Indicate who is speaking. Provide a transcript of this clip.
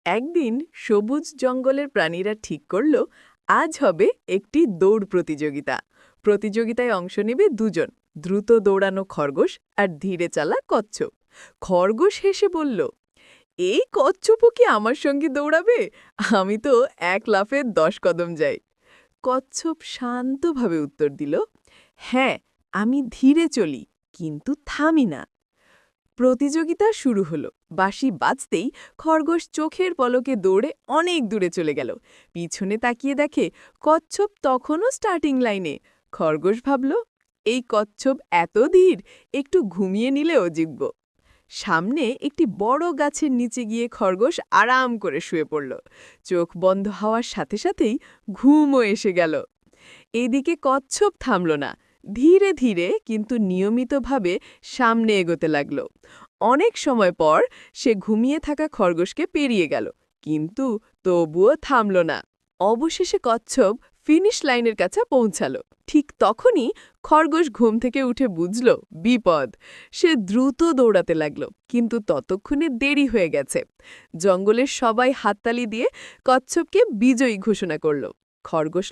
Speaker 1: একদিন সবুজ জঙ্গলের প্রাণীরা ঠিক করল আজ হবে একটি দৌড় প্রতিযোগিতা। প্রতিযোগিতায় অংশ নেবে দুজন, দ্রুত দৌড়ানো খরগোশ আর ধীরে চালা কচ্ছপ। খরগোশ হেসে বলল, এই কচ্ছপও কি আমার সঙ্গে দৌড়াবে? আমি তো এক লাফে 10 কদম যাই। কচ্ছপ শান্তভাবে উত্তর দিল, হ্যাঁ, আমি ধীরে চলি, কিন্তু থামি না। প্রতিযোগিতা শুরু হলো। বাঁশি বাজতেই খরগোশ চোখের পলকে দৌড়ে অনেক দূরে চলে গেল। পিছনে তাকিয়ে দেখে কচ্ছপ তখনও স্টার্টিং লাইনে। খরগোশ ভাবল, এই কচ্ছপ এত ধীর, একটু ঘুমিয়ে নিলেও জিতব। সামনে একটি বড় গাছের নিচে গিয়ে খরগোশ আরাম করে শুয়ে পড়ল। চোখ বন্ধ হওয়ার সাথে সাথেই ঘুমও এসে গেল। এদিকে কচ্ছপ থামল না, ধীরে ধীরে কিন্তু নিয়মিতভাবে সামনে এগোতে লাগল। অনেক সময় পর সে ঘুমিয়ে থাকা খরগোশকে পেরিয়ে গেল, কিন্তু তবুও থামল না। অবশেষে কচ্ছপ ফিনিশ লাইনের কাছে পৌঁছালো। ঠিক তখনই খরগোশ ঘুম থেকে উঠে বুঝল বিপদ। সে দ্রুত দৌড়াতে লাগল, কিন্তু ততক্ষণে দেরি হয়ে গেছে। জঙ্গলের সবাই হাততালি দিয়ে কচ্ছপকে বিজয়ী ঘোষণা করল। খরগোশ